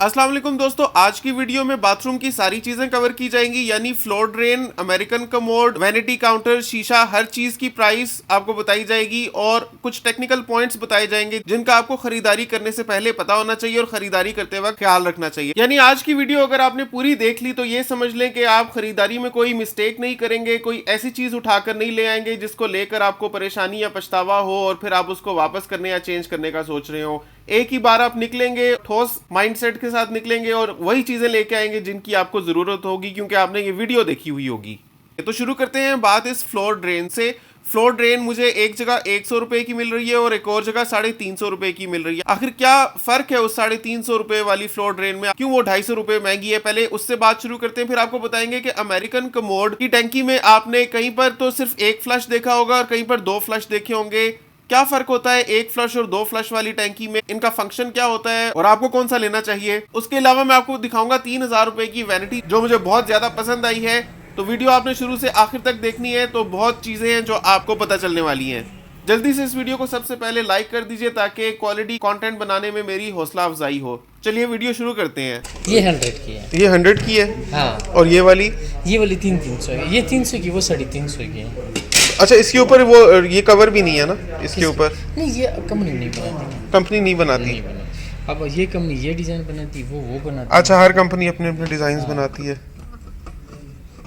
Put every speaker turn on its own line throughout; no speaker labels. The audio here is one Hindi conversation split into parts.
अस्सलाम वालेकुम दोस्तों, आज की वीडियो में बाथरूम की सारी चीजें कवर की जाएंगी, यानी floor drain, American commode, vanity counter, शीशा, हर चीज की प्राइस आपको बताई जाएगी और कुछ टेक्निकल पॉइंट्स बताए जाएंगे जिनका आपको खरीदारी करने से पहले पता होना चाहिए और खरीदारी करते वक्त ख्याल रखना चाहिए। यानी आज की वीडियो अगर आपने पूरी देख ली तो ये समझ लें कि आप खरीदारी में कोई मिस्टेक नहीं करेंगे, कोई ऐसी चीज उठाकर नहीं ले आएंगे जिसको लेकर आपको परेशानी या पछतावा हो और फिर आप उसको वापस करने या चेंज करने का सोच रहे हो। एक ही बार आप निकलेंगे, ठोस माइंडसेट के साथ निकलेंगे और वही चीजें लेके आएंगे जिनकी आपको जरूरत होगी, क्योंकि आपने ये वीडियो देखी हुई होगी। तो शुरू करते हैं बात इस फ्लोर ड्रेन से। फ्लोर ड्रेन मुझे एक जगह 100 रुपए की मिल रही है और एक और जगह 350 रुपए की मिल रही है। आखिर क्या फर्क है उस 350 रुपए वाली फ्लोर ड्रेन में, क्यों वो 250 रुपए महंगी है? पहले उससे बात शुरू करते हैं, फिर आपको बताएंगे कि अमेरिकन कमोड की टैंकी में आपने कहीं पर तो सिर्फ एक फ्लश देखा होगा और कहीं पर 2 फ्लश देखे होंगे। क्या फर्क होता है एक फ्लश और 2 फ्लश वाली टैंकी में, इनका फंक्शन क्या होता है और आपको कौन सा लेना चाहिए? उसके अलावा मैं आपको दिखाऊंगा 3000 रुपए की वैनिटी जो मुझे बहुत ज्यादा पसंद आई है। तो वीडियो आपने शुरू से आखिर तक देखनी है, तो बहुत चीजें हैं जो आपको पता चलने वाली हैं। जल्दी से इस वीडियो को सबसे पहले लाइक कर दीजिए ताकि क्वालिटी कंटेंट बनाने में मेरी हौसला अफजाई हो। चलिए वीडियो शुरू करते हैं।
ये 100 की है।
ये 100 की है?
हाँ।
और ये वाली
300 है। ये 300 की, वो 350 की है।
अच्छा, इसके ऊपर वो ये कवर भी नहीं है ना इसके ऊपर?
नहीं, ये कंपनी नहीं बनाती।
कंपनी नहीं बनाती?
नहीं बनाती। अब ये कंपनी ये डिजाइन बनाती, वो बनाती।
अच्छा, हर कंपनी अपने अपने डिजाइन बनाती है,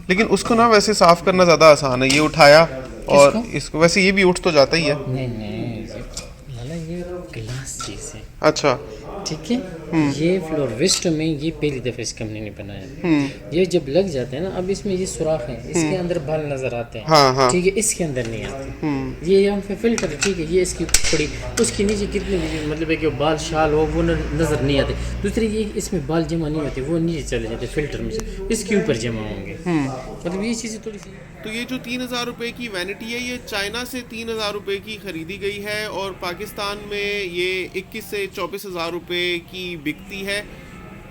लेकिन उसको ना वैसे साफ करना ज्यादा आसान है। ये उठाया और इसको वैसे ये भी उठ तो जाता ही है।
नहीं लाला, ये ग्लास चीज है।
अच्छा,
ठीक है। ये फ्लोर वेस्ट में ये पहली दफा इस कंपनी ने बनाया। ये जब लग जाते हैं ना, अब इसमें ये सुराख है, इसके अंदर बाल नजर आते हैं।
हाँ, हाँ।
ठीक है, इसके अंदर नहीं आते। ये यहाँ पे फिल्टर है, ठीक है। ये इसकी पड़ी, उसके नीचे कितने भी मतलब है कि बाल शाल हो वो नजर नहीं आते। दूसरी ये इसमें बाल जमा नहीं होते, वो नीचे चले जाते फिल्टर में से, इसके ऊपर जमा होंगे। मतलब ये चीज़ें थोड़ी सी। तो ये जो 3000 रुपए की वैनिटी है, ये चाइना से 3000 रुपए की खरीदी गई है और पाकिस्तान में ये 21 से 24,000 रुपए की बिकती है।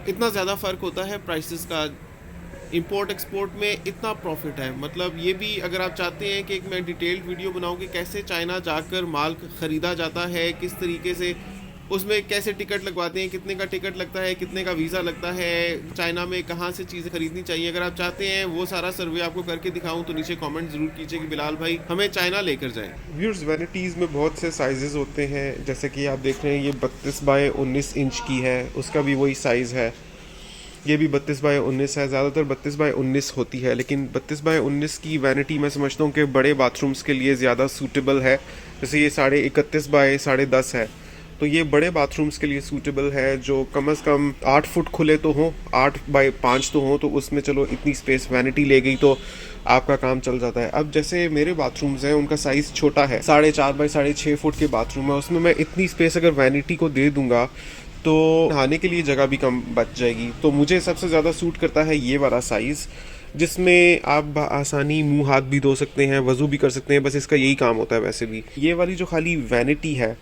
इतना ज़्यादा फ़र्क होता है प्राइसेस का। इंपोर्ट एक्सपोर्ट में इतना प्रॉफिट है। मतलब ये भी अगर आप चाहते हैं कि एक मैं डिटेल्ड वीडियो बनाऊं कि कैसे चाइना जाकर माल ख़रीदा जाता है, किस तरीके से उसमें कैसे टिकट लगवाते हैं, कितने का टिकट लगता है, कितने का वीज़ा लगता है, चाइना में कहाँ से चीज़ें खरीदनी चाहिए, अगर आप चाहते हैं वो सारा सर्वे आपको करके दिखाऊं तो नीचे कमेंट ज़रूर कीजिए कि बिलाल भाई हमें चाइना लेकर जाएं। व्यूअर्स, वैनिटीज़ में बहुत से साइजेस होते हैं, जैसे कि आप देख रहे हैं ये 32 बाय 19 इंच की है, उसका भी वही साइज़ है। ये भी 32 बाय 19 है, ज़्यादातर 32 बाय 19 होती है, लेकिन 32 बाय 19 की वैनिटी मैं समझता हूँ कि बड़े बाथरूम्स के लिए ज़्यादा सूटेबल है। जैसे ये 31.5 बाय 10.5 है, तो ये बड़े बाथरूम्स के लिए सूटेबल है, जो कम से कम 8 फुट खुले तो हों, 8 बाय 5 तो हों, तो उसमें चलो इतनी स्पेस वैनिटी ले गई तो आपका काम चल जाता है। अब जैसे मेरे बाथरूम्स हैं, उनका साइज़ छोटा है, 4.5 बाय 6.5 फुट के बाथरूम है, उसमें मैं इतनी स्पेस अगर वैनिटी को दे दूंगा तो नहाने के लिए जगह भी कम बच जाएगी। तो मुझे सबसे ज़्यादा सूट करता है ये वाला साइज़, जिसमें आप आसानी मुंह हाथ भी धो सकते हैं, वज़ू भी कर सकते हैं, बस इसका यही काम होता है। वैसे भी ये वाली जो खाली वैनिटी है,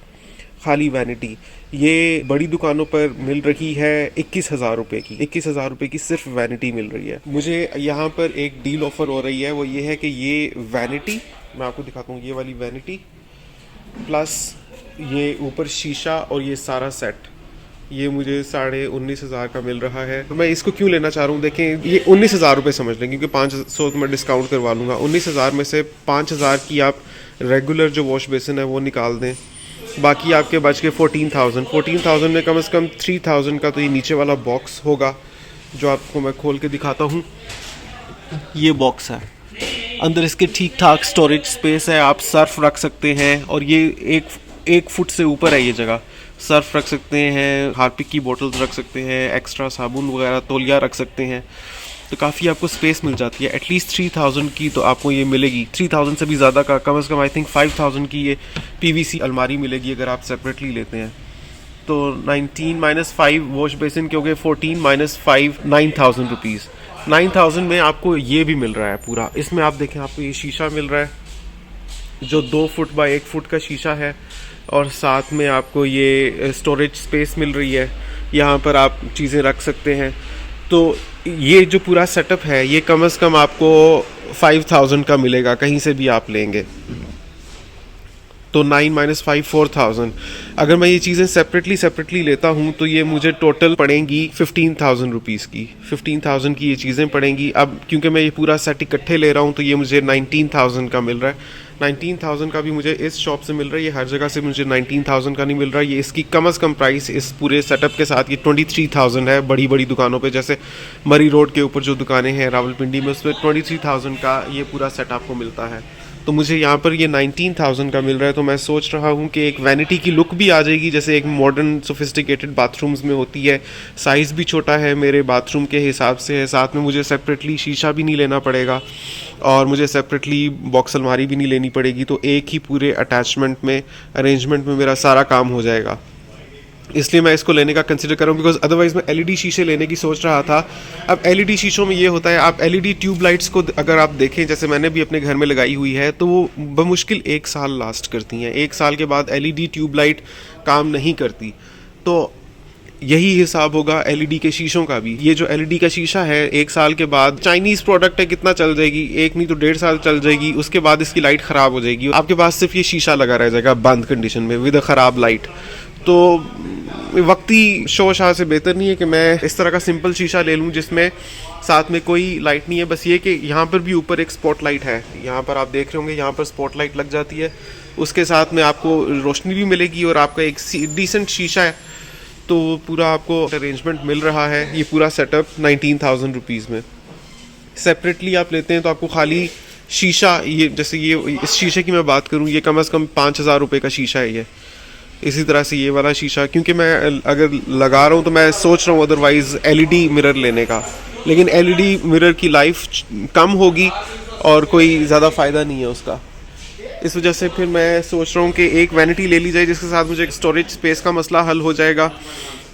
खाली वैनिटी, ये बड़ी दुकानों पर मिल रही है 21,000 रुपये की। 21,000 रुपये की सिर्फ वैनिटी मिल रही है। मुझे यहाँ पर एक डील ऑफर हो रही है, वो ये है कि ये वैनिटी मैं आपको दिखाता हूँ, ये वाली वैनिटी प्लस ये ऊपर शीशा और ये सारा सेट, ये मुझे 19,500 का मिल रहा है। तो मैं इसको क्यों लेना चाह रहा हूँ, देखें ये 19,000 रुपये समझ लें, क्योंकि 500 तो मैं डिस्काउंट करवा लूँगा। 19,000 में से 5,000 की आप रेगुलर जो वॉश बेसिन है वो निकाल दें, बाकी आपके बच के 14,000 में कम से कम 3,000 का तो ये नीचे वाला बॉक्स होगा, जो आपको मैं खोल के दिखाता हूँ। ये बॉक्स है, अंदर इसके ठीक ठाक स्टोरेज स्पेस है, आप सर्फ रख सकते हैं, और ये एक फुट से ऊपर है ये जगह। सर्फ रख सकते हैं, हार्पिक की बोतल्स रख सकते हैं, एक्स्ट्रा साबुन वगैरह तौलिया रख सकते हैं, तो काफ़ी आपको स्पेस मिल जाती है। एटलीस्ट 3,000 की तो आपको ये मिलेगी, 3,000 से भी ज़्यादा का, कम से कम आई थिंक 5,000 की ये PVC अलमारी मिलेगी अगर आप सेपरेटली लेते हैं। तो 19 - 5 वॉश बेसिन के हो गए, 14 - 5 9,000 रुपीज़। 9,000 में आपको ये भी मिल रहा है पूरा। इसमें आप देखें, आपको ये शीशा मिल रहा है जो 2 फुट बाय 1 फुट का शीशा है, और साथ में आपको ये स्टोरेज स्पेस मिल रही है, यहाँ पर आप चीज़ें रख सकते हैं। तो ये जो पूरा सेटअप है ये कम से कम आपको 5,000 का मिलेगा, कहीं से भी आप लेंगे।
तो 9 - 5 4000. अगर मैं ये चीज़ें सेपरेटली लेता हूँ तो ये मुझे टोटल पड़ेंगी 15,000 रुपीज़ की. 15,000 की ये चीज़ें पड़ेंगी. अब क्योंकि मैं ये पूरा सेट इकट्ठे ले रहा हूँ तो ये मुझे 19,000 का मिल रहा है. 19,000 का भी मुझे इस शॉप से मिल रहा है, ये हर जगह से मुझे 19,000 का नहीं मिल रहा है. ये इसकी कम से कम प्राइस इस पूरे सेटअप के साथ ये 23,000 है. बड़ी दुकानों पे जैसे मरी रोड के ऊपर जो दुकानें हैं रावलपिंडी में, उस पर 23,000 का ये पूरा सेट आपको मिलता है. तो मुझे यहाँ पर ये 19,000 का मिल रहा है. तो मैं सोच रहा हूँ कि एक वैनिटी की लुक भी आ जाएगी जैसे एक मॉडर्न सोफिस्टिकेटेड बाथरूम्स में होती है. साइज़ भी छोटा है मेरे बाथरूम के हिसाब से है. साथ में मुझे सेपरेटली शीशा भी नहीं लेना पड़ेगा और मुझे सेपरेटली बॉक्स अलमारी भी नहीं लेनी पड़ेगी. तो एक ही पूरे अटैचमेंट में, अरेंजमेंट में मेरा सारा काम हो जाएगा. इसलिए मैं इसको लेने का कंसिडर कर रहा हूँ, बिकॉज अदरवाइज़ मैं एलईडी शीशे लेने की सोच रहा था. अब एलईडी शीशों में ये होता है, आप एलईडी ट्यूब लाइट्स को अगर आप देखें, जैसे मैंने भी अपने घर में लगाई हुई है, तो वो बमुश्किल 1 साल लास्ट करती हैं. 1 साल के बाद एलईडी ट्यूब लाइट काम नहीं करती. तो यही हिसाब होगा एलईडी के शीशों का भी. ये जो एलईडी का शीशा है 1 साल के बाद, चाइनीज़ प्रोडक्ट है, कितना चल जाएगी, 1 नहीं तो 1.5 साल चल जाएगी. उसके बाद इसकी लाइट ख़राब हो जाएगी. आपके पास सिर्फ ये शीशा लगा रह जाएगा बंद कंडीशन में विद अ ख़राब लाइट. तो वक्ती शोशाह से बेहतर नहीं है कि मैं इस तरह का सिंपल शीशा ले लूँ जिसमें साथ में कोई लाइट नहीं है. बस ये कि यहाँ पर भी ऊपर एक स्पॉट लाइट है, यहाँ पर आप देख रहे होंगे, यहाँ पर स्पॉट लाइट लग जाती है. उसके साथ में आपको रोशनी भी मिलेगी और आपका एक डिसेंट शीशा है. तो पूरा आपको अरेंजमेंट मिल रहा है. ये पूरा सेटअप 19,000 रुपीज़ में. सेपरेटली आप लेते हैं तो आपको खाली शीशा, ये जैसे ये इस शीशे की मैं बात करूँ, ये कम से कम 5,000 रुपये का शीशा है ये. इसी तरह से ये वाला शीशा, क्योंकि मैं अगर लगा रहा हूँ तो मैं सोच रहा हूँ अदरवाइज़ एलईडी मिरर लेने का, लेकिन एलईडी मिरर की लाइफ कम होगी और कोई ज़्यादा फ़ायदा नहीं है उसका. इस वजह से फिर मैं सोच रहा हूँ कि एक वैनिटी ले ली जाए जिसके साथ मुझे स्टोरेज स्पेस का मसला हल हो जाएगा.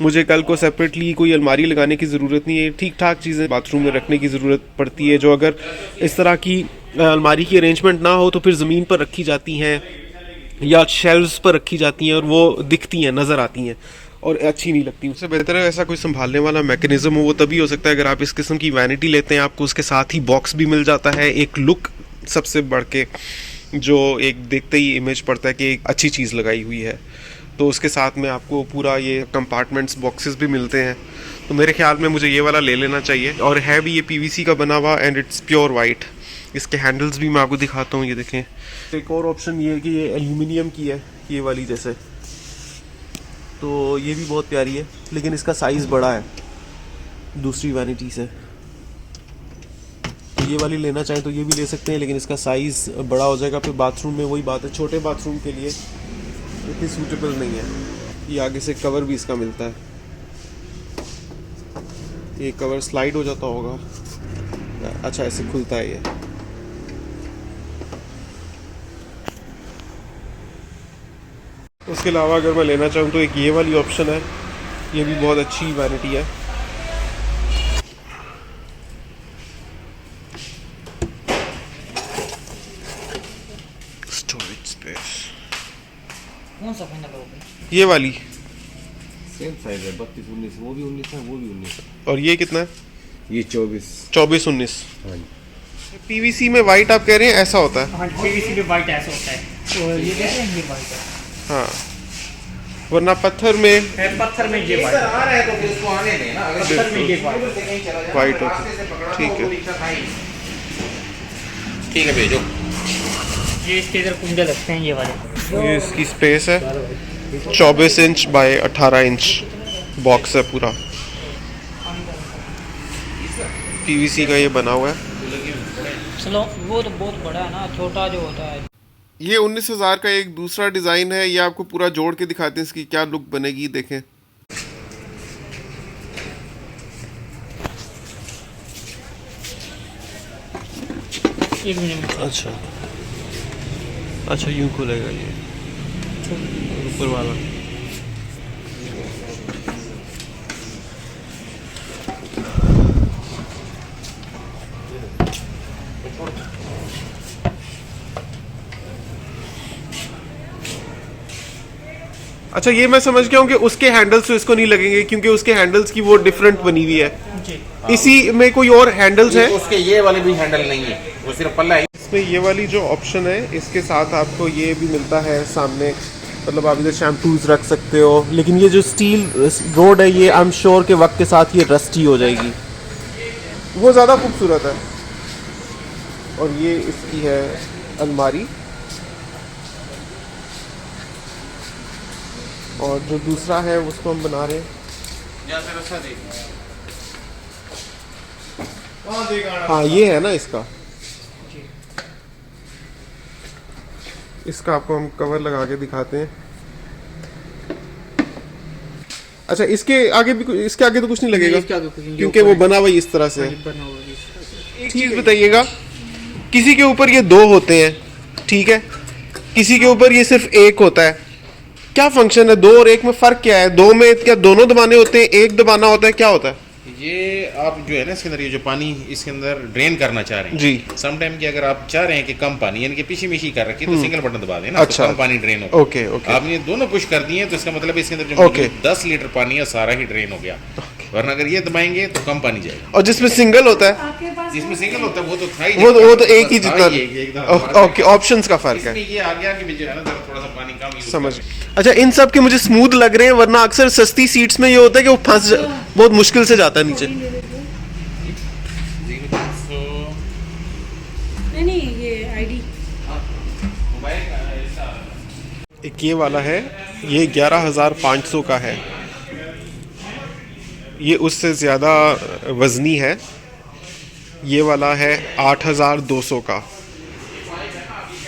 मुझे कल को सेपरेटली कोई अलमारी लगाने की ज़रूरत नहीं है. ठीक ठाक चीज़ें बाथरूम में रखने की ज़रूरत पड़ती है जो अगर इस तरह की अलमारी की अरेंजमेंट ना हो तो फिर ज़मीन पर रखी जाती हैं या शेल्व्स पर रखी जाती हैं और वो दिखती हैं, नज़र आती हैं और अच्छी नहीं लगती. उससे बेहतर है ऐसा कोई संभालने वाला मैकेनिज्म हो. वो तभी हो सकता है अगर आप इस किस्म की वैनिटी लेते हैं, आपको उसके साथ ही बॉक्स भी मिल जाता है. एक लुक सबसे बढ़ के जो एक देखते ही इमेज पड़ता है कि एक अच्छी चीज़ लगाई हुई है. तो उसके साथ में आपको पूरा ये कंपार्टमेंट्स बॉक्सेस भी मिलते हैं. तो मेरे ख्याल में मुझे ये वाला ले लेना चाहिए. और है भी ये पीवीसी का बना हुआ एंड इट्स प्योर वाइट. इसके हैंडल्स भी मैं आपको दिखाता हूँ, ये देखें. एक और ऑप्शन ये है कि ये एल्यूमिनियम की है, ये वाली जैसे, तो ये भी बहुत प्यारी है, लेकिन इसका साइज़ बड़ा है दूसरी वैनिटी से. तो ये वाली लेना चाहें तो ये भी ले सकते हैं, लेकिन इसका साइज़ बड़ा हो जाएगा. फिर बाथरूम में वही बात है, छोटे बाथरूम के लिए इतनी सूटेबल नहीं है. ये आगे से कवर भी इसका मिलता है, ये कवर स्लाइड हो जाता होगा. अच्छा, ऐसे खुलता है ये. उसके अलावा अगर मैं लेना चाहूँ तो एक ये वाली ऑप्शन है, ये भी बहुत अच्छी वैनिटी है. स्टोरेज स्पेस
कौन सा फाइनल होगा?
ये वाली
सेम साइज है, 32-19, वो भी 19 है, वो भी 19.
और ये कितना है?
ये 24.
24-19.
हाँ जी.
पीवीसी में वाइट आप कह रहे हैं ऐसा होता है?
हाँ, पीवीसी में वाइट ऐसा होता है. और ये देखिए, ये वाइट है.
हाँ, वरना पत्थर में
पत्थर में ये वाइट
आ रहा है तो फिर इसको आने दें ना. अगर
पत्थर में ये वाइट
वाइट होता है. ठीक है,
ठीक है, भेजो.
ये इसके इधर कुंडे लगते हैं ये वाले.
ये इसकी स्पेस है. 24 इंच बाय 18 इंच बॉक्स है पूरा. पीवीसी का ये बना हुआ है.
चलो, वो तो बहुत बड़ा है ना, छोटा जो होता है.
ये 19,000 का एक दूसरा डिज़ाइन है. ये आपको पूरा जोड़ के दिखाते हैं इसकी क्या लुक बनेगी. देखें,
एक मिनट.
अच्छा अच्छा, यूँ खुलेगा ये ऊपर वाला. अच्छा, ये मैं समझ गया हूँ कि उसके हैंडल्स तो इसको नहीं लगेंगे क्योंकि उसके हैंडल्स की वो डिफरेंट बनी हुई है. इसी में कोई और हैंडल्स हैं?
उसके ये वाले भी हैंडल नहीं है, वो सिर्फ पल्ला है।
इसमें ये वाली जो ऑप्शन है इसके साथ आपको ये भी मिलता है सामने, मतलब आप इधर शैम्पूज रख सकते हो, लेकिन ये जो स्टील रोड है ये आई एम श्योर के वक्त के साथ ये रस्टी हो जाएगी, वो ज़्यादा खूबसूरत है। और ये इसकी है अलमारी, और जो दूसरा है उसको हम बना रहे हैं, हाँ ये है ना इसका आपको हम कवर लगा के दिखाते हैं। अच्छा इसके आगे तो कुछ नहीं लगेगा क्योंकि वो बना हुआ इस तरह से। एक चीज बताइएगा, किसी के ऊपर ये दो होते हैं, ठीक है, किसी के ऊपर ये सिर्फ एक होता है, क्या फंक्शन है? दो और एक में फर्क क्या है? दो में क्या दोनों दबाने होते हैं, एक दबाना होता है, क्या होता है?
ये आप जो है ना इसके अंदर ये जो पानी इसके अंदर ड्रेन करना चाह रहे हैं
जी,
सम टाइम की अगर आप चाह रहे हैं कि कम पानी यानी कि पीछे मिशी कर रखी तो सिंगल बटन दबा देना,
अच्छा,
तो कम पानी ड्रेन हो।
ओके ओके,
आपने ये दोनों पुश कर दिए तो इसका मतलब इसके अंदर जो
ओके
10 लीटर पानी है सारा ही ड्रेन हो गया, वरना अगर ये दबाएंगे तो कम पानी जाएगा।
और जिसमें सिंगल होता है,
जिसमें सिंगल होता है वो तो था ही,
वो तो एक ही जितना,
जितना
ओके, ऑप्शंस का फर्क है,
ये आ गया कि जो है ना थोड़ा सा पानी कम यूज
समझ। अच्छा इन सब के मुझे स्मूथ लग रहे हैं, वरना अक्सर सस्ती सीट्स में ये होता है कि वो बहुत मुश्किल से जाता है नीचे।
नहीं ये आईडी
एक ये वाला है, ये 11,500 का है, ये उससे ज़्यादा वज़नी है। ये वाला है 8,200 का।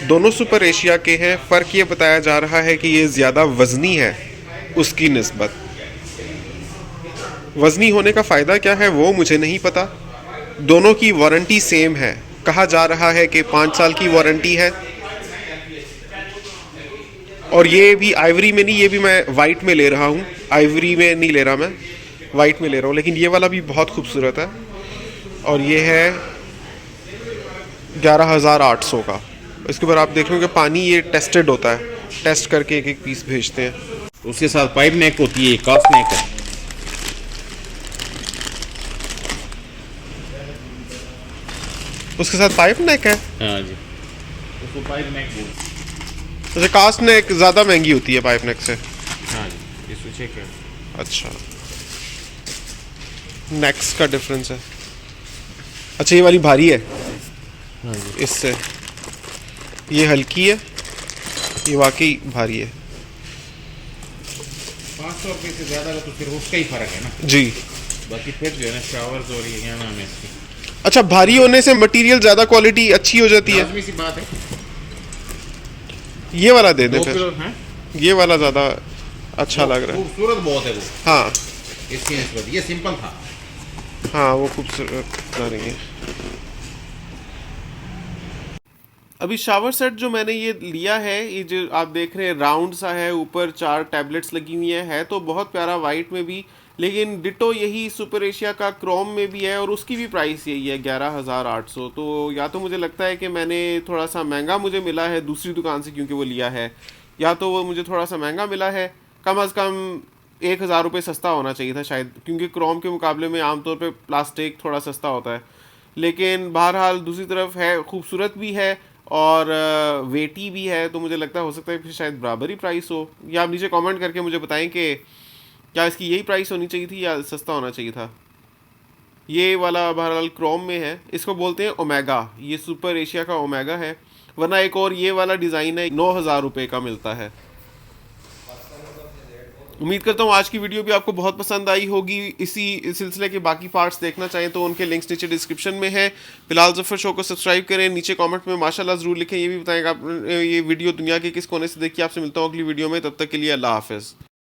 दोनों सुपर एशिया के हैं, फ़र्क ये बताया जा रहा है कि ये ज़्यादा वज़नी है उसकी निस्बत। वज़नी होने का फ़ायदा क्या है वो मुझे नहीं पता। दोनों की वारंटी सेम है, कहा जा रहा है कि 5 साल की वारंटी है। और ये भी आइवरी में नहीं, ये भी मैं वाइट में ले रहा हूँ, आइवरी में नहीं ले रहा, मैं वाइट में ले रहा हूँ, लेकिन ये वाला भी बहुत खूबसूरत है। और ये है 11,800 का। इसके ऊपर आप देखोगे पानी ये टेस्टेड होता है, टेस्ट करके एक एक पीस भेजते हैं।
उसके साथ पाइप नेक होती है, कास्ट नेक है।
उसके साथ पाइप नेक है?
हाँ जी, उसको पाइप नेक बोलते हैं।
अच्छा, कास्ट नेक ज़्यादा महंगी होती है पाइप नेक से?
हाँ जी, ये स्विच है।
अच्छा, नेक्स का डिफरेंस है। अच्छा ये वाली भारी है?
हाँ जी,
इससे ये हल्की है, ये वाकई भारी है।
500 रुपये से ज़्यादा का तो फिर उसका ही फ़र्क है ना
जी।
बाकी फिर जो है ना शावर्स और ये क्या नाम है इसकी,
अच्छा भारी होने से मटेरियल ज़्यादा क्वालिटी अच्छी हो जाती है?
लाज़मी सी बात है।
ये वाला दे दे
2
फिर,
किलो है,
ये वाला ज़्यादा अच्छा लग रहा है।
खूबसूरत बहुत है वो
हाँ
इसकी निस्बत, ये सिंपल था।
हाँ वो खूबसूरत लग रही है। अभी शावर सेट जो मैंने ये लिया है, ये जो आप देख रहे हैं राउंड सा है, ऊपर 4 टैबलेट्स लगी हुई है तो बहुत प्यारा वाइट में भी, लेकिन डिटो यही सुपर एशिया का क्रोम में भी है और उसकी भी प्राइस यही है 11,800। तो या तो मुझे लगता है कि मैंने थोड़ा सा महंगा मुझे मिला है दूसरी दुकान से क्योंकि वो लिया है, या तो वो मुझे थोड़ा सा महंगा मिला है, कम अज़ कम 1,000 रुपये सस्ता होना चाहिए था शायद, क्योंकि क्रोम के मुकाबले में आमतौर पे प्लास्टिक थोड़ा सस्ता होता है। लेकिन बहरहाल दूसरी तरफ है, खूबसूरत भी है और वेटी भी है, तो मुझे लगता है हो सकता है कि शायद बराबर ही प्राइस हो। या आप नीचे कमेंट करके मुझे बताएं कि क्या इसकी यही प्राइस होनी चाहिए थी या सस्ता होना चाहिए था। ये वाला बहरहाल क्रोम में है, इसको बोलते हैं ओमेगा, ये सुपर एशिया का ओमेगा है, वरना एक और ये वाला डिज़ाइन है 9,000 रुपये का मिलता है। उम्मीद करता हूँ आज की वीडियो भी आपको बहुत पसंद आई होगी। इसी सिलसिले के बाकी पार्ट्स देखना चाहें तो उनके लिंक्स नीचे डिस्क्रिप्शन में है। फिलहाल ज़फ़र शो को सब्सक्राइब करें, नीचे कमेंट में माशाल्लाह ज़रूर लिखें, ये भी बताएं कि आप ये वीडियो दुनिया के किस कोने से देखिए। आपसे मिलता हूँ अगली वीडियो में, तब तक के लिए अल्लाह हाफ़िज़।